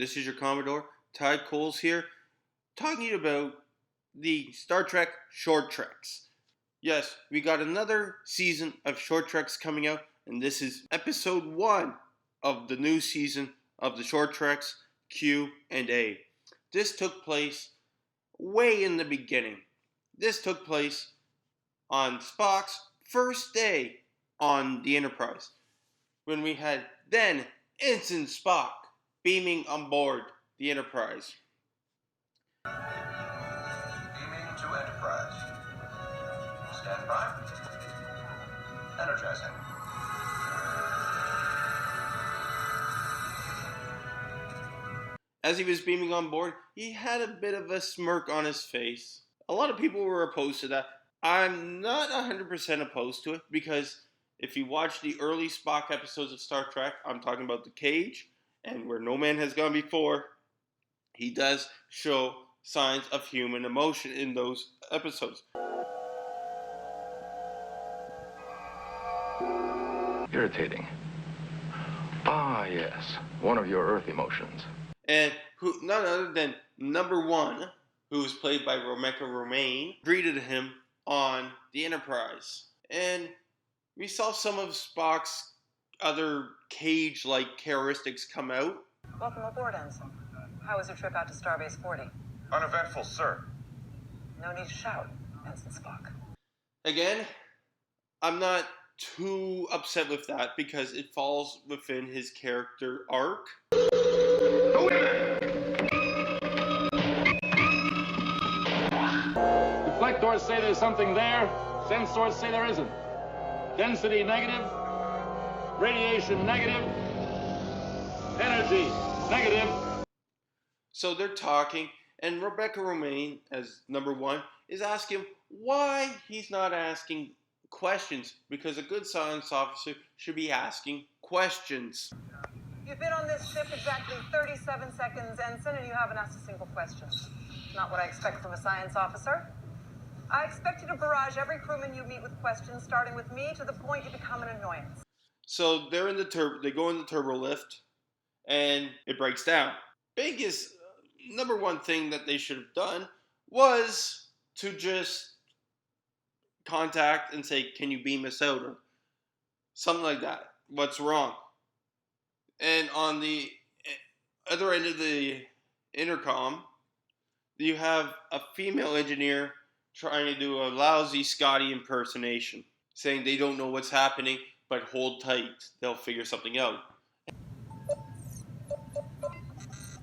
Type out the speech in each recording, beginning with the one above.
This is your Commodore, Ty Coles here, talking about the Star Trek short treks. Yes, we got another season of short treks coming out, and this is episode 1 of the new season of the short treks Q&A. This took place way in the beginning. This took place on Spocks' first day on the Enterprise, when we had then Ensign Spock beaming on board the Enterprise. Beaming to Enterprise. Stand by. Energizing. As he was beaming on board, he had a bit of a smirk on his face. A lot of people were opposed to that. I'm not 100% opposed to it, because if you watch the early Spock episodes of Star Trek, I'm talking about the Cage, and Where No Man Has Gone Before, he does show signs of human emotion in those episodes. Irritating. Ah, yes. One of your Earth emotions. And none other than number 1, who was played by Rebecca Romijn, greeted him on the Enterprise. And we saw some of Spock's other Cage-like characteristics come out. Welcome aboard, Ensign. How was your trip out to Starbase 40? Uneventful, sir. No need to shout, Ensign Spock. Again, I'm not too upset with that, because it falls within his character arc. Reflectors say there's something there, sensors say there isn't. Density negative, radiation negative, energy negative. So they're talking, and Rebecca Romijn, as number 1, is asking why he's not asking questions, because a good science officer should be asking questions. You've been on this ship exactly 37 seconds, Ensign, and you haven't asked a single question. Not what I expect from a science officer. I expect you to barrage every crewman you meet with questions, starting with me, to the point you become an annoyance. So they're in the they go in the turbo lift, and it breaks down. Biggest number 1 thing that they should have done was to just contact and say, "Can you beam us out?" or something like that. What's wrong? And on the other end of the intercom, you have a female engineer trying to do a lousy Scotty impersonation, saying they don't know what's happening, but hold tight, they'll figure something out.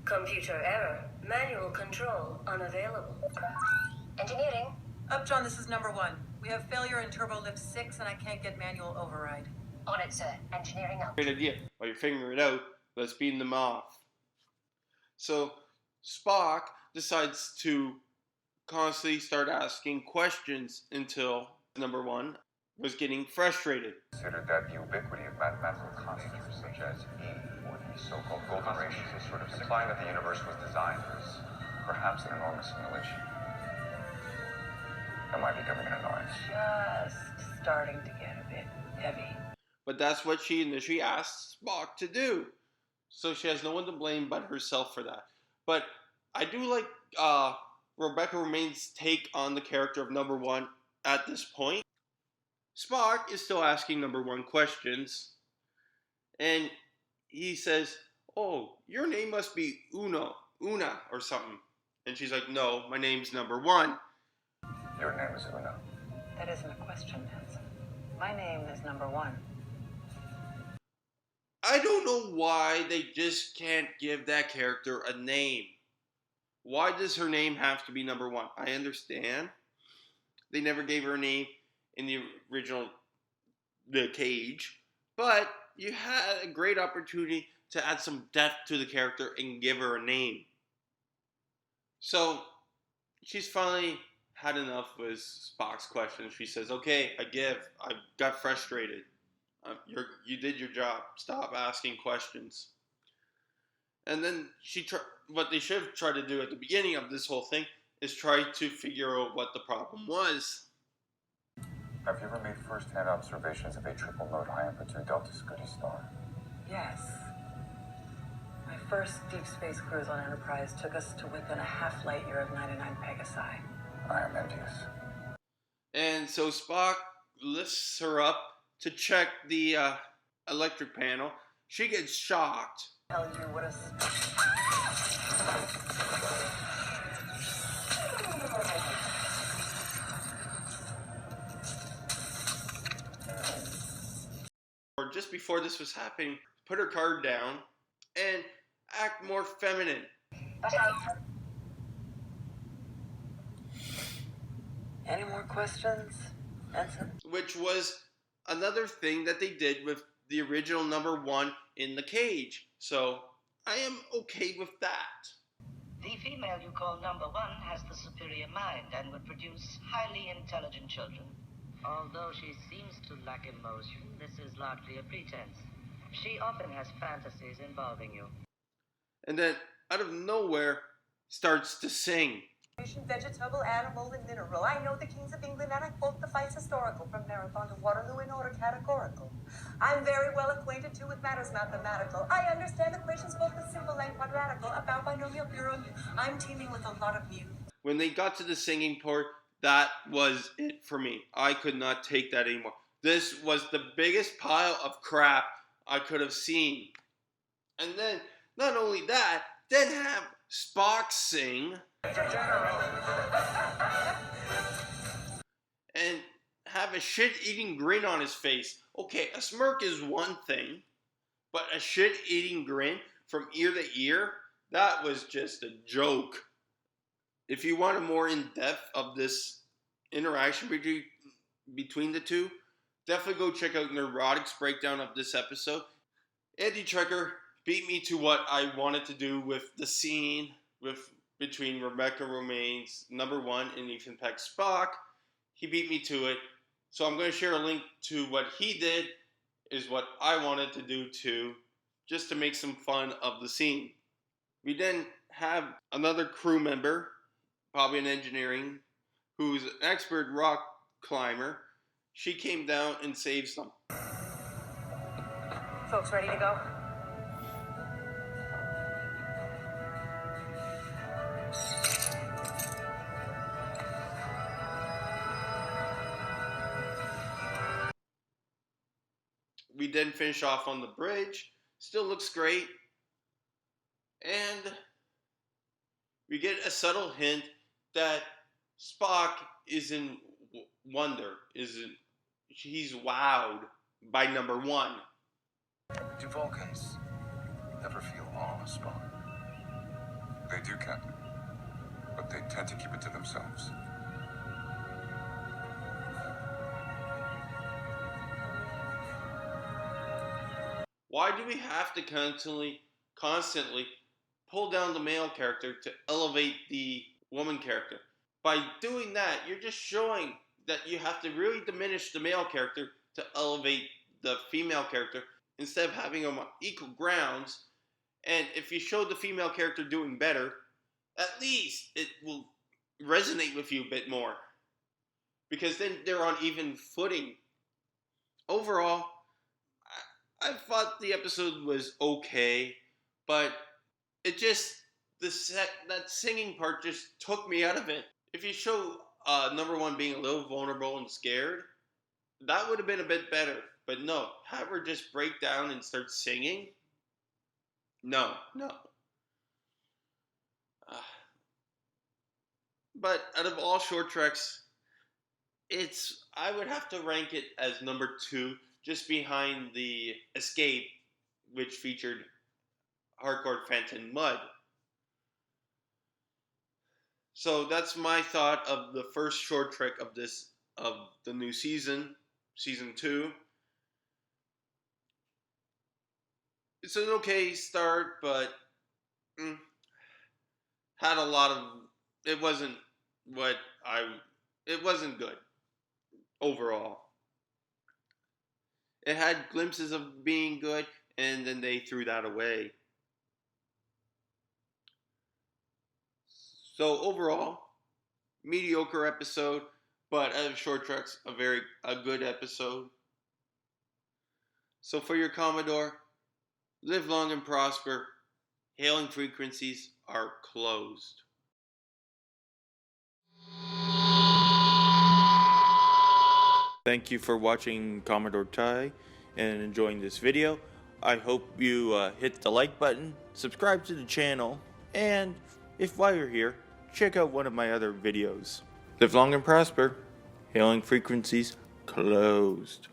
Computer error. Manual control unavailable. Engineering. Upjohn, this is number 1. We have failure in turbo lift 6, and I can't get manual override. On it, sir. Engineering up. Great idea. While you're figuring it out, let's beam them off. So Spock decides to constantly start asking questions until number 1 was getting frustrated. Considered that the ubiquity of mathematical constants such as E, or the so-called golden ratios, is sort of implying that the universe was designed as perhaps an enormous simulation. Am I becoming an annoyance? Just starting to get a bit heavy. But that's what she initially asked Spock to do. So she has no one to blame but herself for that. But I do like Rebecca Romijn's take on the character of number 1 at this point. Spock is still asking number 1 questions. And he says, "Oh, your name must be Una or something." And she's like, "No, my name's number 1. Your name is Una. That isn't a question, Ensign. My name is number 1. I don't know why they just can't give that character a name. Why does her name have to be number 1? I understand they never gave her a name in the original The Cage, but you had a great opportunity to add some depth to the character and give her a name. So she's finally had enough with Spock's questions. She says, "Okay, I got frustrated. You did your job. Stop asking questions." And then what they should have tried to do at the beginning of this whole thing is try to figure out what the problem was. Have you ever made first-hand observations of a triple node high amplitude delta Scudi star? Yes. My first deep space cruise on Enterprise took us to within a half light year of 99 Pegasi. I am envious. And so Spock lifts her up to check the electric panel. She gets shocked. Tell you what a... Or just before this was happening, put her card down and act more feminine. But I... Any more questions, Ensign? Which was another thing that they did with the original number 1 in the cage. So I am okay with that. The female you call number 1 has the superior mind and would produce highly intelligent children. Although she seems to lack emotion, this is largely a pretense. She often has fantasies involving you. And then, out of nowhere, starts to sing. Vegetable, animal, and mineral. I know the kings of England and I quote the fights historical from Marathon to Waterloo in order categorical. I'm very well acquainted too with matters mathematical. I understand equations both the simple and quadratical. About binomial theorem, I'm teeming with a lot of muse. When they got to the singing part, that was it for me. I could not take that anymore. This was the biggest pile of crap I could have seen. And then, not only that, then have Spock sing and have a shit-eating grin on his face. Okay, a smirk is one thing, but a shit-eating grin from ear to ear, that was just a joke. If you want a more in-depth of this interaction between the two, definitely go check out Nerdrotic's breakdown of this episode. Andy Trekker beat me to what I wanted to do with the scene between Rebecca Romaine's number 1 and Ethan Peck's Spock. He beat me to it. So I'm going to share a link to what he did, is what I wanted to do too, just to make some fun of the scene. We then have another crew member, probably in engineering, who's an expert rock climber. She came down and saves them. Folks, ready to go? We then finish off on the bridge. Still looks great. And we get a subtle hint that Spock is in wonder. He's wowed by number 1. Do Vulcans ever feel awe, Spock? They do, Captain. But they tend to keep it to themselves. Why do we have to constantly pull down the male character to elevate the woman character? By doing that, you're just showing that you have to really diminish the male character to elevate the female character instead of having them on equal grounds. And if you show the female character doing better, at least it will resonate with you a bit more. Because then they're on even footing. Overall, I thought the episode was okay, but it just, that singing part just took me out of it. If you show number 1 being a little vulnerable and scared, that would have been a bit better. But no, have her just break down and start singing? No. But out of all short treks, I would have to rank it as number 2, just behind the Escape, which featured Hardcore Phantom Mud. So that's my thought of the first short trek of the new season 2. It's an okay start, but had a lot of. It wasn't good overall. It had glimpses of being good, and then they threw that away. So overall, mediocre episode, but out of short treks, a good episode. So for your Commodore, live long and prosper. Hailing frequencies are closed. Thank you for watching Commodore Ty and enjoying this video. I hope you hit the like button, subscribe to the channel, and if while you're here, check out one of my other videos. Live long and prosper. Hailing frequencies closed.